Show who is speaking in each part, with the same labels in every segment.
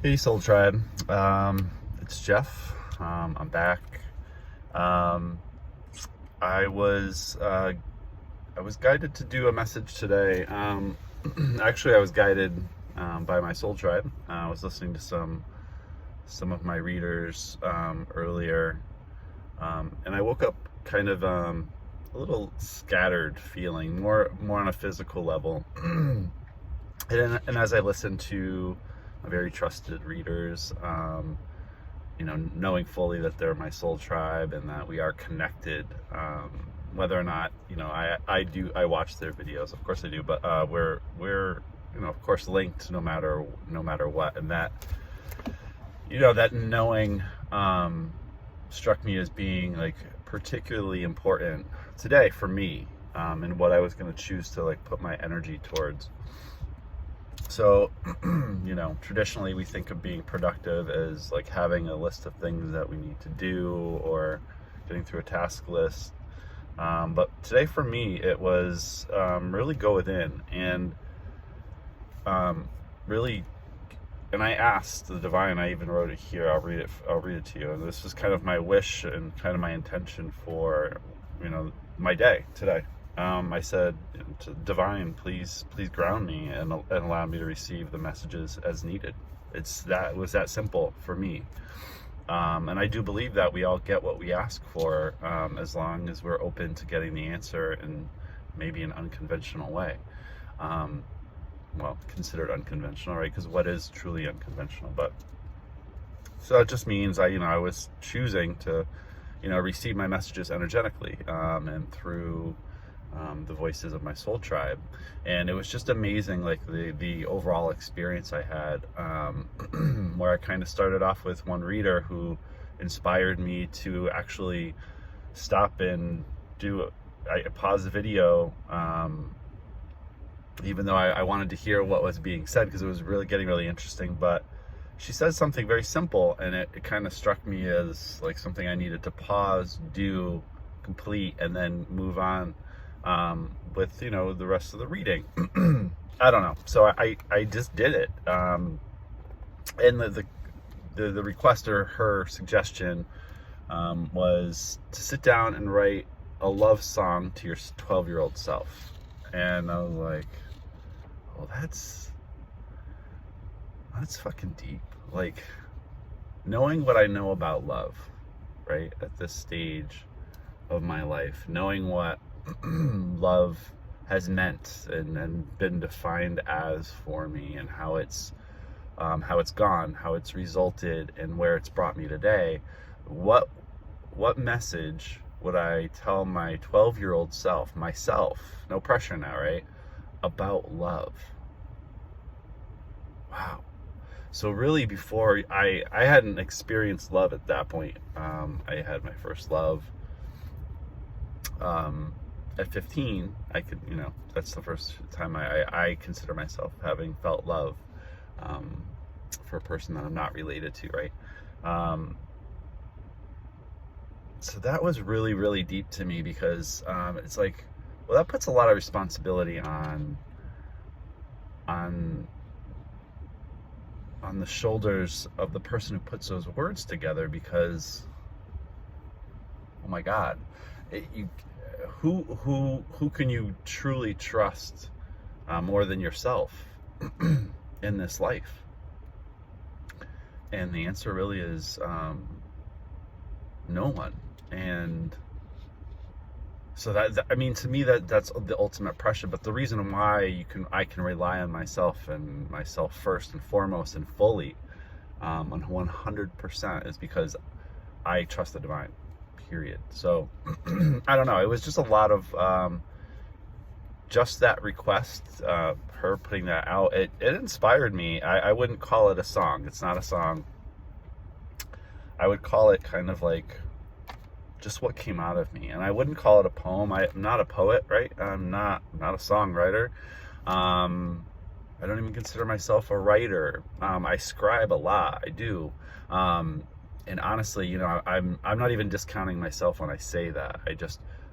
Speaker 1: Hey Soul Tribe, it's Jeff. I'm back. Um, I was uh, I was guided to do a message today. Actually, I was guided by my Soul Tribe. I was listening to some of my readers earlier, and I woke up kind of a little scattered, feeling more on a physical level. And as I listened to very trusted readers, knowing fully that they're my soul tribe and that we are connected, whether or not, I watch their videos, of course I do, but we're of course linked no matter what, and that knowing struck me as being like particularly important today for me, and what I was going to choose to like put my energy towards. So, traditionally we think of being productive as like having a list of things that we need to do or getting through a task list. But today for me, it was really go within and really. And I asked the divine. I even wrote it here. I'll read it. I'll read it to you. And this is kind of my wish and kind of my intention for, my day today. I said to divine, please ground me and allow me to receive the messages as needed. It was that simple for me. And I do believe that we all get what we ask for, as long as we're open to getting the answer in maybe an unconventional way. Well, considered unconventional, right? Because what is truly unconventional? But so it just means I was choosing to, receive my messages energetically, and through the voices of my soul tribe. And it was just amazing, like the overall experience I had, where I kind of started off with one reader who inspired me to actually stop and I paused the video, even though I wanted to hear what was being said because it was really getting really interesting. But she said something very simple, and it kind of struck me as like something I needed to pause, do, complete, and then move on with the rest of the reading. I don't know. So I just did it. And the request, or her suggestion, was to sit down and write a love song to your 12-year-old self. And I was like, well, that's fucking deep. Like, knowing what I know about love, right, at this stage of my life, knowing what love has meant and been defined as for me, and how it's gone, how it's resulted, and where it's brought me today. What message would I tell my 12-year-old self, myself, no pressure now, right, about love? Wow. So really, before I hadn't experienced love at that point. I had my first love at 15. I could, that's the first time I consider myself having felt love, for a person that I'm not related to, right? So that was really, really deep to me, because it's like, well, that puts a lot of responsibility on the shoulders of the person who puts those words together, because, oh my God, who can you truly trust more than yourself in this life? And the answer really is no one. And so to me, that's the ultimate pressure. But the reason why I can rely on myself, and myself first and foremost and fully, on 100%, is because I trust the divine, period. So I don't know, it was just a lot of just that request, her putting that out, it inspired me. I wouldn't call it a song. It's not a song. I would call it kind of like just what came out of me. And I wouldn't call it a poem. I'm not a poet, right? I'm not a songwriter. I don't even consider myself a writer. I scribe a lot. I do. And honestly, I'm not even discounting myself when I say that.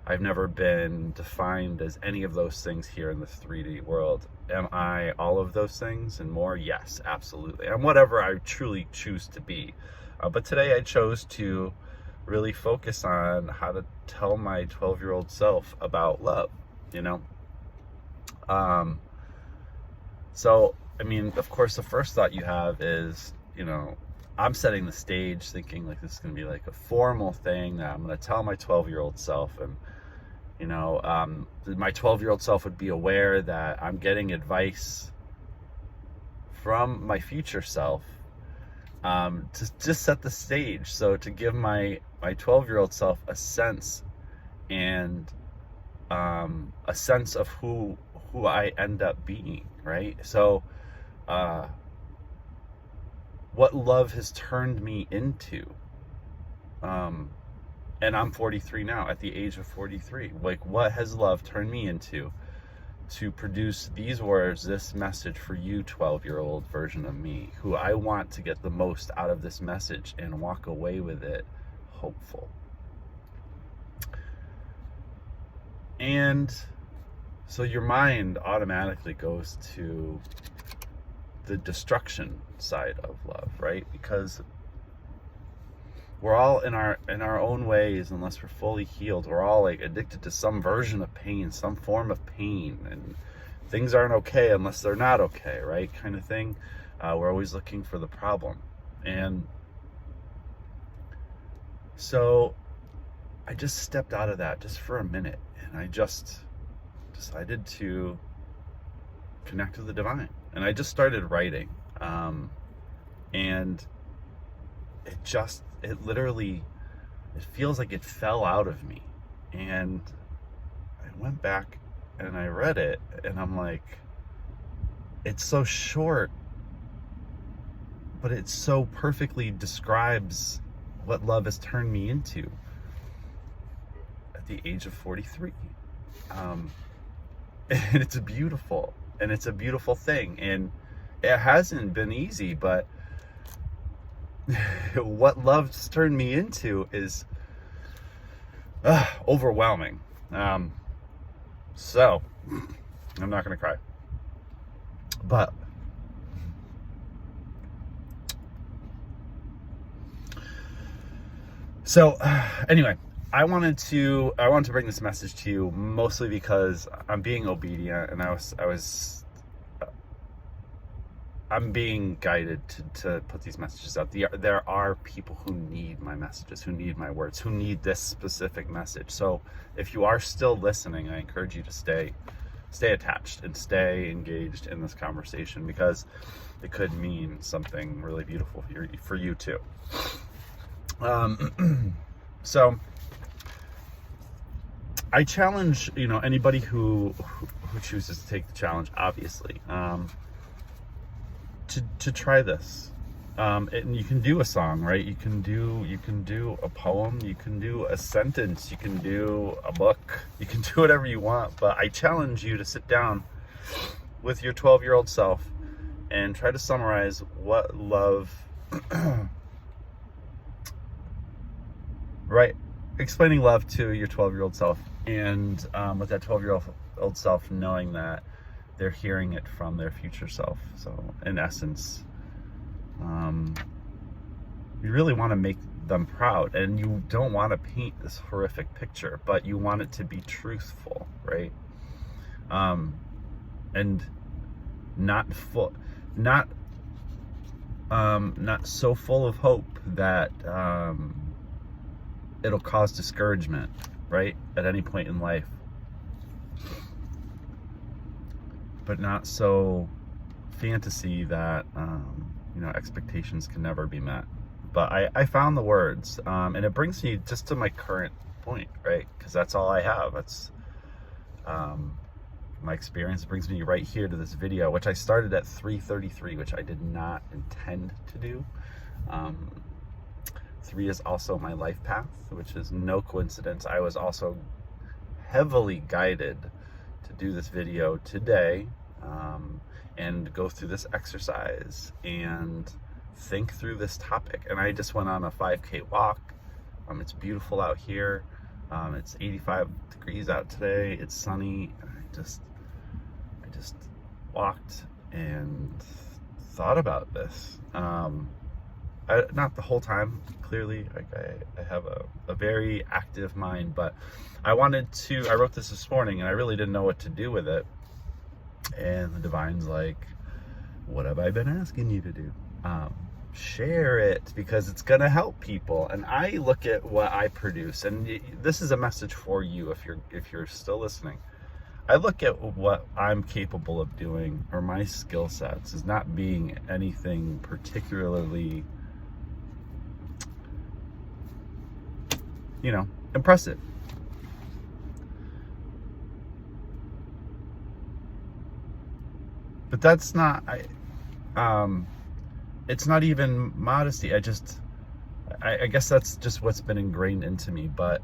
Speaker 1: I've never been defined as any of those things here in this 3D world. Am I all of those things and more? Yes, absolutely. I'm whatever I truly choose to be. But today I chose to really focus on how to tell my 12-year-old self about love, you know? So, I mean, of course, the first thought you have is, you know, I'm setting the stage thinking like this is going to be like a formal thing that I'm going to tell my 12-year-old self. And, you know, my 12-year-old self would be aware that I'm getting advice from my future self to just set the stage. So to give my 12-year-old self a sense and a sense of who I end up being, right? So what love has turned me into. And I'm 43 now, at the age of 43. Like, what has love turned me into to produce these words, this message for you, 12-year-old version of me, who I want to get the most out of this message and walk away with it hopeful. And so your mind automatically goes to the destruction side of love, right? Because we're all in our own ways, unless we're fully healed, we're all like addicted to some version of pain, some form of pain, and things aren't okay unless they're not okay, right? Kind of thing. We're always looking for the problem. And so I just stepped out of that just for a minute, and I just decided to connect with the divine. And I just started writing. And it literally, it feels like it fell out of me. And I went back and I read it, and I'm like, it's so short, but it so perfectly describes what love has turned me into at the age of 43. And it's beautiful, and it's a beautiful thing, and it hasn't been easy, but what love's turned me into is overwhelming. So I'm not gonna cry, but so anyway, I wanted to bring this message to you mostly because I'm being obedient, and I'm being guided to put these messages out. There are people who need my messages, who need my words, who need this specific message. So if you are still listening, I encourage you to stay attached and stay engaged in this conversation, because it could mean something really beautiful for you too. So I challenge, you know, anybody who chooses to take the challenge, obviously, to try this. And you can do a song, right? You can do a poem, you can do a sentence, you can do a book, you can do whatever you want. But I challenge you to sit down with your 12-year-old self and try to summarize what love, right? Explaining love to your 12-year-old self, and with that 12-year-old self knowing that they're hearing it from their future self. So in essence, you really want to make them proud, and you don't want to paint this horrific picture, but you want it to be truthful, right? And not so full of hope that it'll cause discouragement, right, at any point in life, but not so fantasy that expectations can never be met. But I found the words, and it brings me just to my current point, right? Because that's all I have. That's my experience. It brings me right here to this video, which I started at 3:33, which I did not intend to do. 3 is also my life path, which is no coincidence. I was also heavily guided to do this video today, and go through this exercise and think through this topic. And I just went on a 5K walk. It's beautiful out here. It's 85 degrees out today. It's sunny. I just walked and thought about this. Not the whole time, clearly. Like I have a very active mind, but I wrote this morning and I really didn't know what to do with it. And the divine's like, what have I been asking you to do? Share it, because it's gonna help people. And I look at what I produce, and this is a message for you if you're still listening. I look at what I'm capable of doing, or my skill sets, as not being anything particularly, impressive. But that's not, it's not even modesty. I guess that's just what's been ingrained into me. But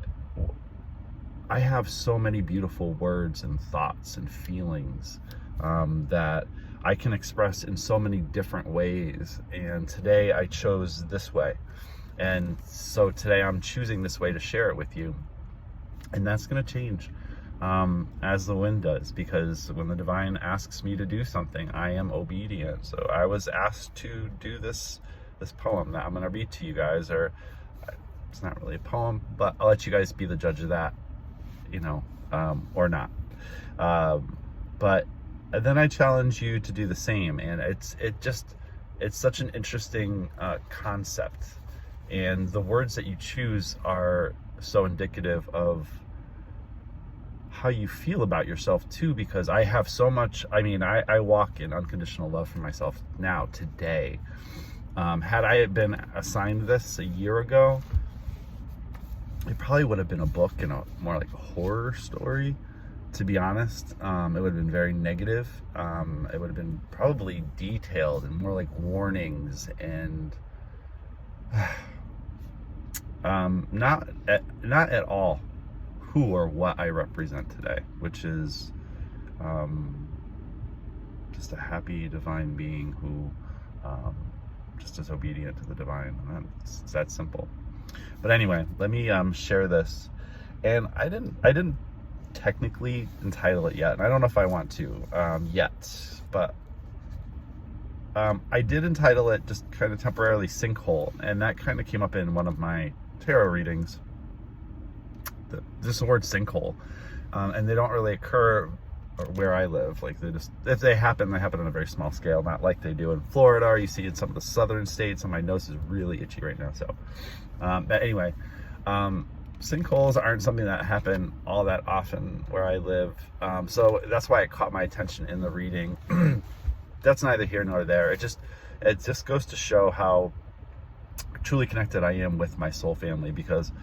Speaker 1: I have so many beautiful words and thoughts and feelings that I can express in so many different ways. And today I chose this way. And so today I'm choosing this way to share it with you. And that's going to change as the wind does, because when the divine asks me to do something, I am obedient. So I was asked to do this poem that I'm going to read to you guys, or it's not really a poem, but I'll let you guys be the judge of that, or not. But then I challenge you to do the same. And it's such an interesting concept. And the words that you choose are so indicative of how you feel about yourself too, because I have so much, I walk in unconditional love for myself now, today. Had I been assigned this a year ago, it probably would have been a book and more like a horror story, to be honest. It would have been very negative. It would have been probably detailed and more like warnings and not at all who or what I represent today, which is just a happy divine being who just is obedient to the divine. And it's that simple. But anyway, let me share this. And I didn't technically entitle it yet, and I don't know if I want to yet, but I did entitle it just kind of temporarily Sinkhole, and that kind of came up in one of my tarot readings. Just the word sinkhole, and they don't really occur where I live. Like, if they happen on a very small scale, not like they do in Florida, or you see in some of the southern states. And my nose is really itchy right now. So, but anyway, sinkholes aren't something that happen all that often where I live. So that's why it caught my attention in the reading. That's neither here nor there. It just goes to show how truly connected I am with my soul family, because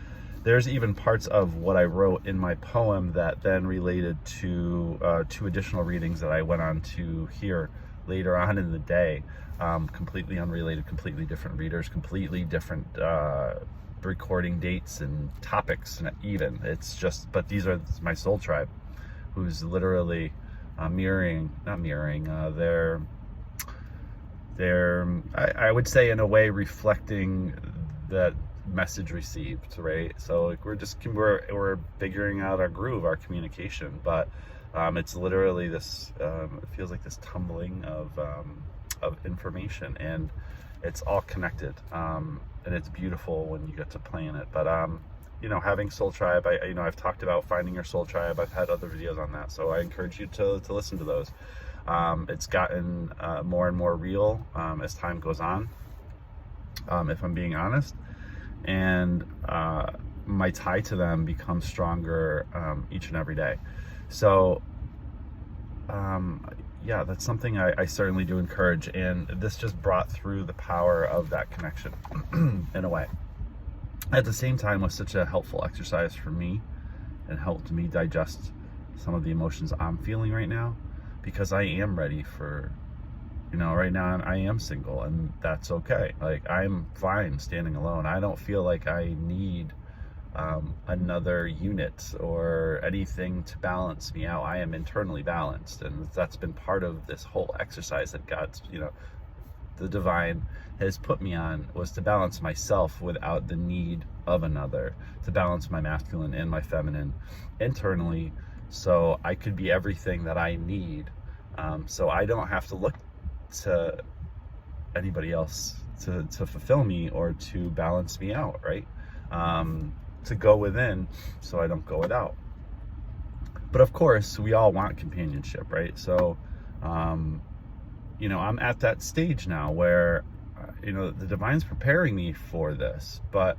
Speaker 1: there's even parts of what I wrote in my poem that then related to two additional readings that I went on to hear later on in the day. Completely unrelated, completely different readers, completely different recording dates and topics, and even but these are my soul tribe, who's literally not mirroring, they're I would say in a way reflecting that message received, right? So like we're figuring out our groove, our communication, but it's literally this it feels like this tumbling of information, and it's all connected, and it's beautiful when you get to plan it. But having soul tribe, I've talked about finding your soul tribe. I've had other videos on that, so I encourage you to listen to those. It's gotten more and more real as time goes on, if I'm being honest. And my tie to them becomes stronger each and every day. So yeah, that's something I certainly do encourage, and this just brought through the power of that connection in a way. At the same time, was such a helpful exercise for me, and helped me digest some of the emotions I'm feeling right now, because I am ready for, right now I am single, and that's okay. Like, I'm fine standing alone. I don't feel like I need another unit or anything to balance me out. I am internally balanced, and that's been part of this whole exercise that God's, the divine has put me on was to balance myself without the need of another, to balance my masculine and my feminine internally, so I could be everything that I need, so I don't have to look to anybody else to fulfill me or to balance me out, right? To go within so I don't go without. But of course, we all want companionship, right? So, I'm at that stage now where, the divine's preparing me for this, but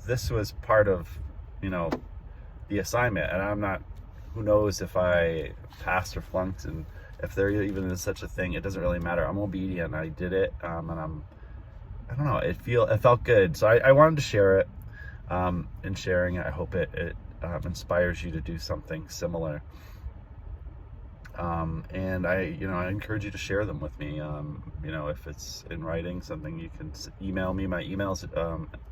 Speaker 1: this was part of, the assignment. And I'm not, who knows if I passed or flunked, and if there even is such a thing, it doesn't really matter. I'm obedient. I did it. And I don't know, it felt good. So I wanted to share it. In sharing it, I hope it inspires you to do something similar. And I encourage you to share them with me. If it's in writing, something, you can email me. My email's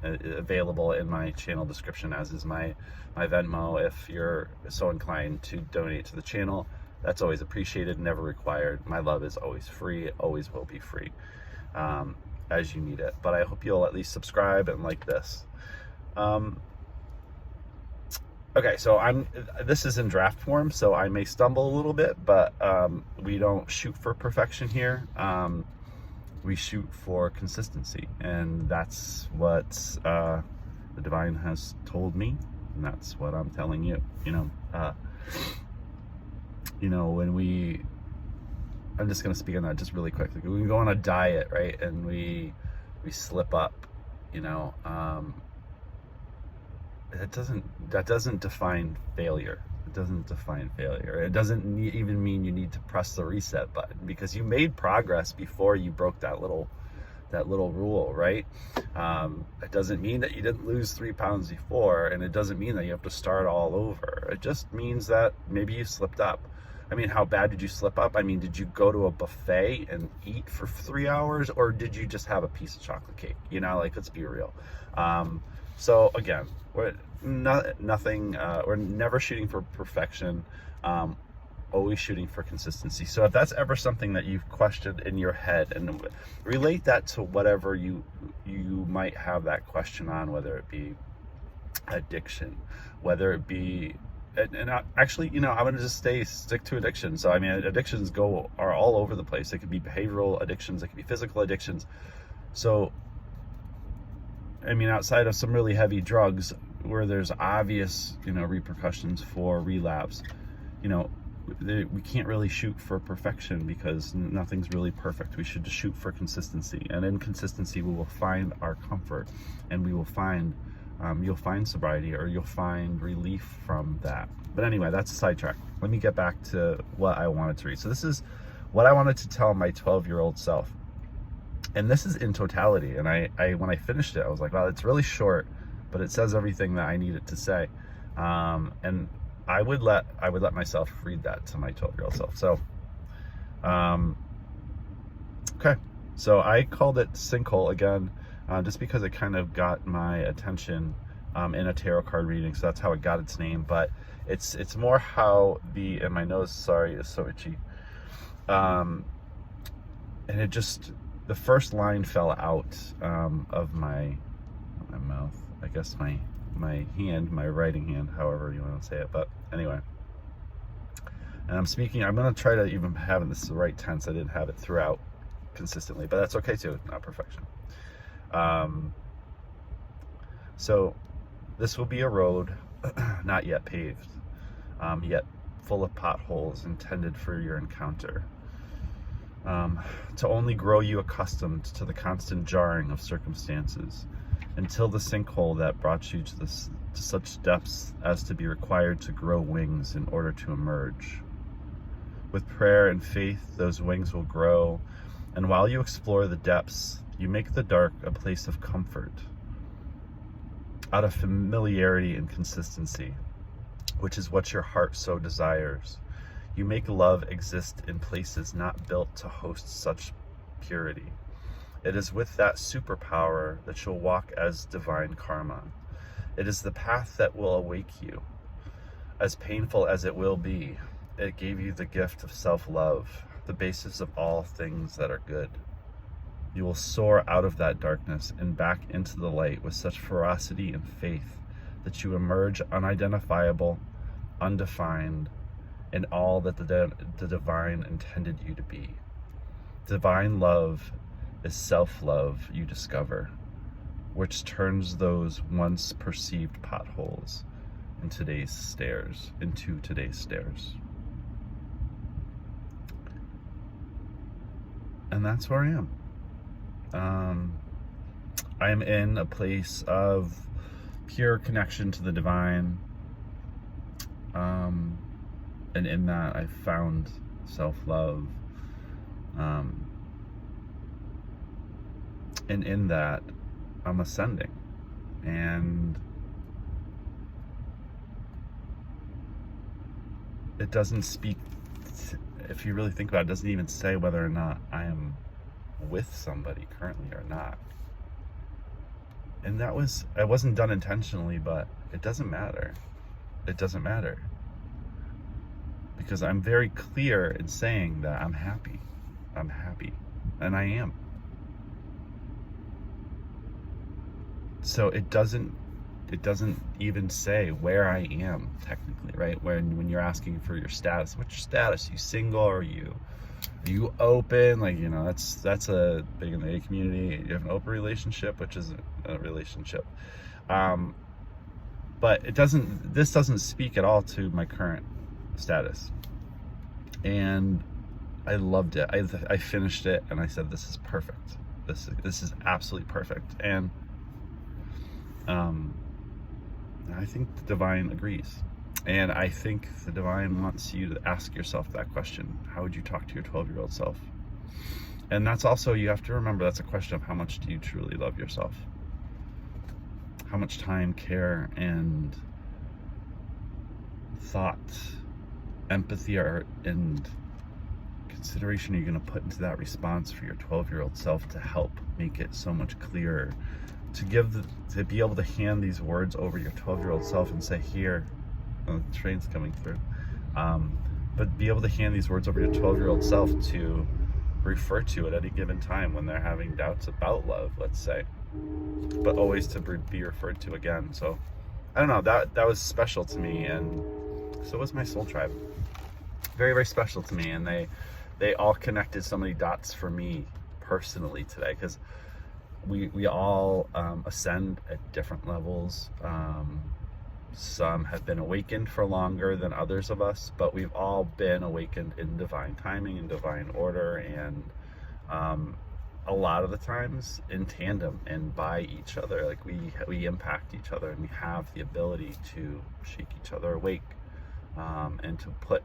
Speaker 1: available in my channel description, as is my Venmo. If you're so inclined to donate to the channel, that's always appreciated, never required. My love is always free, always will be free, as you need it. But I hope you'll at least subscribe and like this. Okay, so this is in draft form, so I may stumble a little bit, but we don't shoot for perfection here. We shoot for consistency, and that's what the divine has told me, and that's what I'm telling you. I'm just gonna speak on that just really quickly. When we go on a diet, right, and we slip up, that doesn't define failure. It doesn't define failure. It doesn't even mean you need to press the reset button, because you made progress before you broke that little rule, right? It doesn't mean that you didn't lose 3 pounds before, and it doesn't mean that you have to start all over. It just means that maybe you slipped up. I mean, how bad did you slip up? I mean, did you go to a buffet and eat for 3 hours, or did you just have a piece of chocolate cake? Let's be real. So again, we're never shooting for perfection, always shooting for consistency. So if that's ever something that you've questioned in your head, and relate that to whatever you might have that question on, whether it be addiction, whether it be, and actually, I'm going to just stick to addiction. So, I mean, addictions are all over the place. It could be behavioral addictions, it could be physical addictions. So, I mean, outside of some really heavy drugs where there's obvious, repercussions for relapse, we can't really shoot for perfection, because nothing's really perfect. We should just shoot for consistency, and in consistency we will find our comfort, and we will find you'll find sobriety, or you'll find relief from that. But anyway, that's a sidetrack. Let me get back to what I wanted to read. So this is what I wanted to tell my 12-year-old self, and this is in totality. And I when I finished it, I was like, wow, it's really short, but it says everything that I needed to say. And I would let myself read that to my 12-year-old self. So, okay. So I called it Sinkhole again, just because it kind of got my attention in a tarot card reading. So that's how it got its name. But it's more how and my nose, sorry, is so itchy. And it just, the first line fell out of my mouth. I guess my hand, my writing hand, however you want to say it. But anyway, and I'm going to try to even have this the right tense. I didn't have it throughout consistently, but that's okay too. Not perfection. So this will be a road not yet paved, yet full of potholes intended for your encounter, to only grow you accustomed to the constant jarring of circumstances, until the sinkhole that brought you to such depths as to be required to grow wings in order to emerge. With prayer and faith, those wings will grow, and while you explore the depths, you make the dark a place of comfort, out of familiarity and consistency, which is what your heart so desires. You make love exist in places not built to host such purity. It is with that superpower that you'll walk as divine karma. It is the path that will awake you. As painful as it will be, it gave you the gift of self-love, the basis of all things that are good. You will soar out of that darkness and back into the light with such ferocity and faith that you emerge unidentifiable, undefined, in all that the divine intended you to be. Divine love is self-love you discover, which turns those once perceived potholes into today's stairs. And that's where I am. I am in a place of pure connection to the divine. And in that, I've found self-love. And in that, I'm ascending. And it doesn't speak, if you really think about it, it doesn't even say whether or not I am with somebody currently or not. And I wasn't done intentionally, but it doesn't matter. It doesn't matter. Because I'm very clear in saying that I'm happy. I'm happy. And I am. So it doesn't even say where I am technically, right? When you're asking for your status, what's your status? You single? Are you open? Like, that's a big in the A community. You have an open relationship, which is a relationship. But this doesn't speak at all to my current status. And I loved it. I finished it and I said, this is perfect. This is absolutely perfect. And I think the divine agrees. And I think the divine wants you to ask yourself that question. How would you talk to your 12-year-old self? And that's also, you have to remember, that's a question of how much do you truly love yourself? How much time, care, and thought, empathy, and consideration are you going to put into that response for your 12-year-old self to help make it so much clearer? To be able to hand these words over your 12-year-old self and say, here, the train's coming through. But be able to hand these words over your 12-year-old self to refer to at any given time when they're having doubts about love, let's say. But always to be referred to again. So, I don't know, that was special to me, and so was my soul tribe. Very, very special to me, and they all connected so many dots for me personally today, because we all ascend at different levels. Some have been awakened for longer than others of us, but we've all been awakened in divine timing and divine order, and a lot of the times in tandem and by each other. Like we impact each other, and we have the ability to shake each other awake, and to put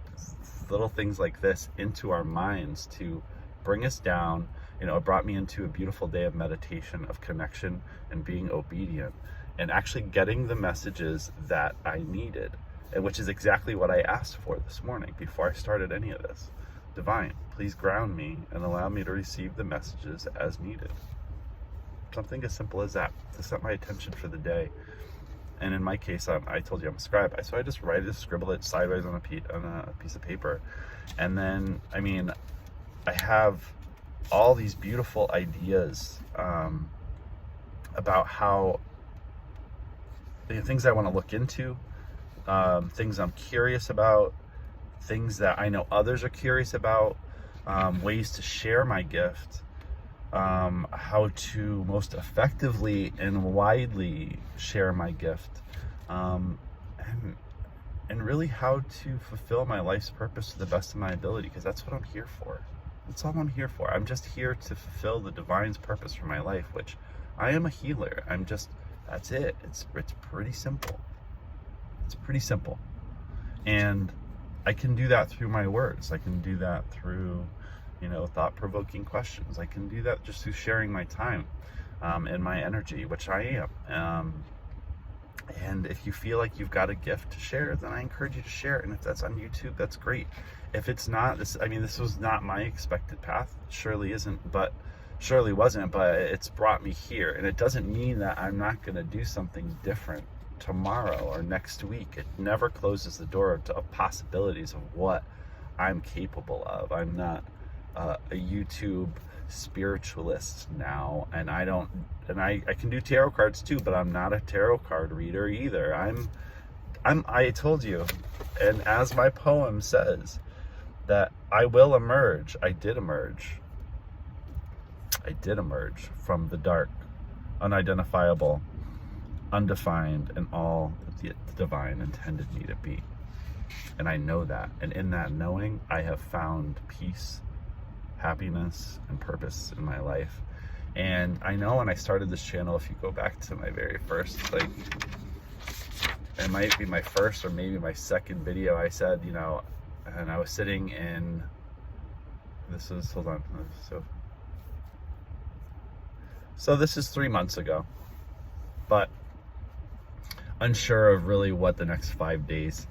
Speaker 1: little things like this into our minds to bring us down. It brought me into a beautiful day of meditation, of connection, and being obedient, and actually getting the messages that I needed, and which is exactly what I asked for this morning before I started any of this. Divine, please ground me and allow me to receive the messages as needed. Something as simple as that, to set my attention for the day. And in my case, I told you I'm a scribe, so I just scribble it sideways on a piece of paper. And then, I have all these beautiful ideas about how things I want to look into, things I'm curious about, things that I know others are curious about, ways to share my gift, how to most effectively and widely share my gift, and really how to fulfill my life's purpose to the best of my ability, because that's what I'm here for. That's all I'm here for. I'm just here to fulfill the divine's purpose for my life, which I am a healer. That's it. It's pretty simple. It's pretty simple. And I can do that through my words. I can do that through, thought-provoking questions. I can do that just through sharing my time and my energy, which I am. And if you feel like you've got a gift to share, then I encourage you to share it. And if that's on YouTube, that's great. If it's not, this was not my expected path. It surely wasn't, but it's brought me here. And it doesn't mean that I'm not going to do something different tomorrow or next week. It never closes the door of possibilities of what I'm capable of. I'm not a YouTube spiritualist now, and I can do tarot cards too, but I'm not a tarot card reader either. I told you, and as my poem says, that I will emerge. I did emerge from the dark, unidentifiable, undefined, and all that the divine intended me to be. And I know that. And in that knowing, I have found peace, happiness, and purpose in my life. And I know when I started this channel, if you go back to my very first, like, it might be my first or maybe my second video, I said, you know, and I was sitting in, hold on, so this is 3 months ago, but unsure of really what the next 5 days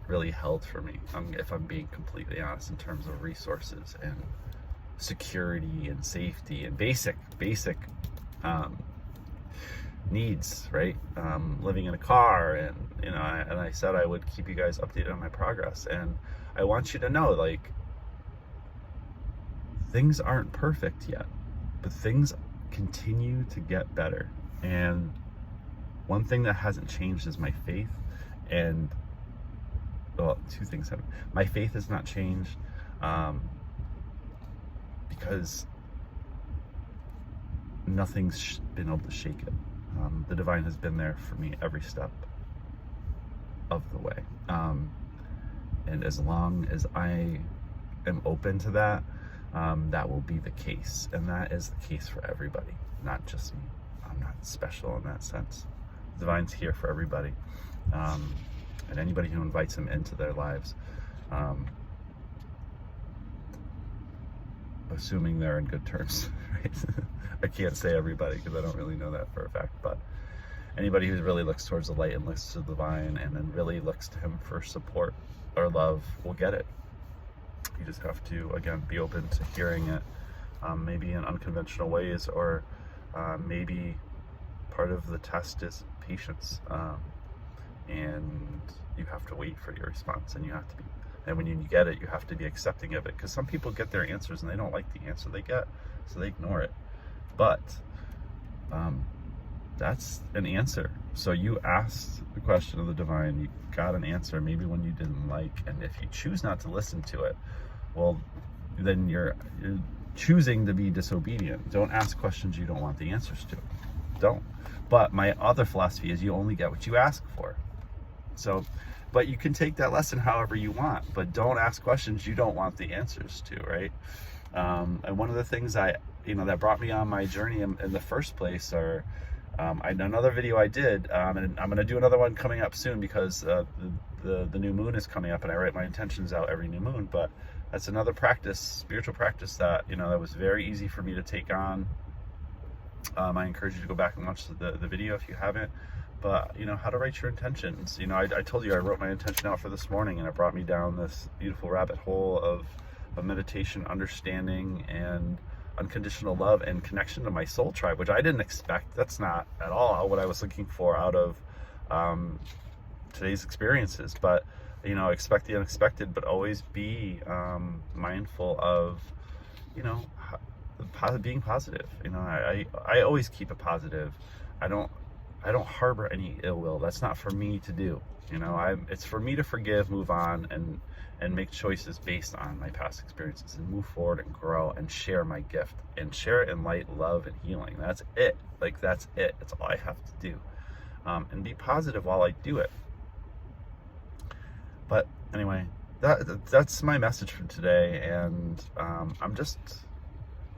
Speaker 1: really held for me, if I'm being completely honest, in terms of resources and security and safety and basic needs, right? Living in a car, and you know, I said I would keep you guys updated on my progress, and I want you to know, like, things aren't perfect yet, but things continue to get better. And one thing that hasn't changed is my faith. And well, two things have. My faith has not changed, because nothing's been able to shake it. The divine has been there for me every step of the way. And as long as I am open to that, that will be the case. And that is the case for everybody, not just me. I'm not special in that sense. The divine's here for everybody. And anybody who invites him into their lives, assuming they're in good terms, right? I can't say everybody because I don't really know that for a fact, but anybody who really looks towards the light and looks to the divine and then really looks to him for support or love will get it. You just have to, again, be open to hearing it, maybe in unconventional ways, or maybe part of the test is patience. And you have to wait for your response, and you have to be, and when you get it, you have to be accepting of it, because some people get their answers and they don't like the answer they get, so they ignore it. But that's an answer. So you asked the question of the divine, you got an answer, maybe one you didn't like, and if you choose not to listen to it, well, then you're choosing to be disobedient. Don't ask questions you don't want the answers to. Don't. But my other philosophy is you only get what you ask for. So, but you can take that lesson however you want, but don't ask questions you don't want the answers to, right? And one of the things that brought me on my journey in the first place are, another video I did, and I'm going to do another one coming up soon, because the new moon is coming up, and I write my intentions out every new moon. But that's another practice, spiritual practice, that that was very easy for me to take on. I encourage you to go back and watch the video if you haven't. But how to write your intentions. I told you I wrote my intention out for this morning, and it brought me down this beautiful rabbit hole of meditation, understanding, and unconditional love and connection to my soul tribe, which I didn't expect. That's not at all what I was looking for out of today's experiences. But expect the unexpected, but always be mindful of being positive. I always keep it positive. I don't harbor any ill will. That's not for me to do. It's for me to forgive, move on, and make choices based on my past experiences, and move forward and grow and share my gift, and share it in light, love, and healing. That's it. That's it. That's all I have to do. And be positive while I do it. But anyway, that's my message for today. And I'm just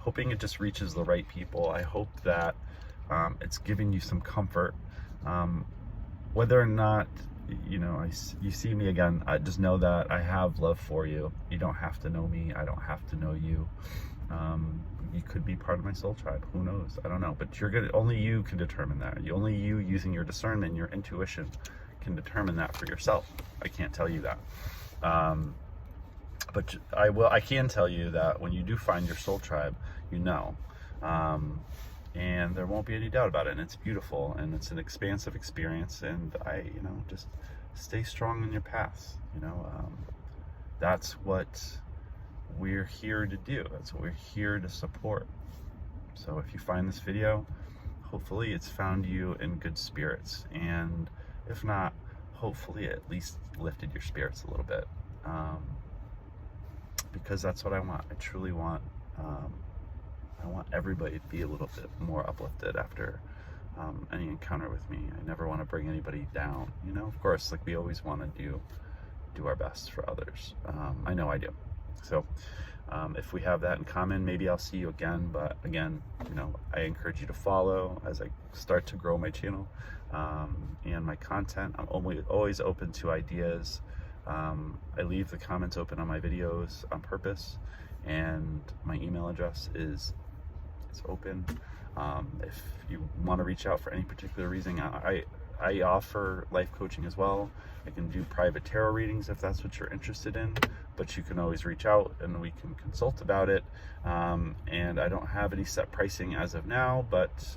Speaker 1: hoping it just reaches the right people. I hope that it's giving you some comfort. Whether or not you see me again, just know that I have love for you. You don't have to know me. I don't have to know you. You could be part of my soul tribe. Who knows? I don't know. But only you can determine that. Only you, using your discernment, your intuition, can determine that for yourself. I can't tell you that. But I can tell you that when you do find your soul tribe, and there won't be any doubt about it, and it's beautiful, and it's an expansive experience, and just stay strong in your paths. That's what we're here to do. That's what we're here to support. So if you find this video, hopefully it's found you in good spirits, and if not, hopefully it at least lifted your spirits a little bit, because that's what I want. I truly want, I want everybody to be a little bit more uplifted after any encounter with me. I never want to bring anybody down, you know. Of course, like, we always want to do our best for others. I know I do. So if we have that in common, maybe I'll see you again. But again, you know, I encourage you to follow as I start to grow my channel and my content. I'm always open to ideas. I leave the comments open on my videos on purpose, and my email address is open. If you want to reach out for any particular reason, I offer life coaching as well. I can do private tarot readings if that's what you're interested in, but you can always reach out and we can consult about it. And I don't have any set pricing as of now, but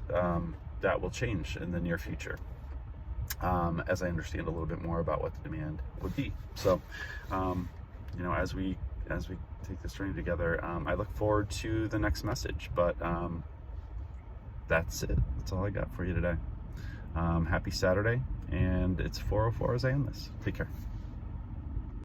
Speaker 1: that will change in the near future as I understand a little bit more about what the demand would be. So, you know, as we take this journey together, I look forward to the next message. But that's it. That's all I got for you today. Happy Saturday, and it's 4:04 as I end this. Take care.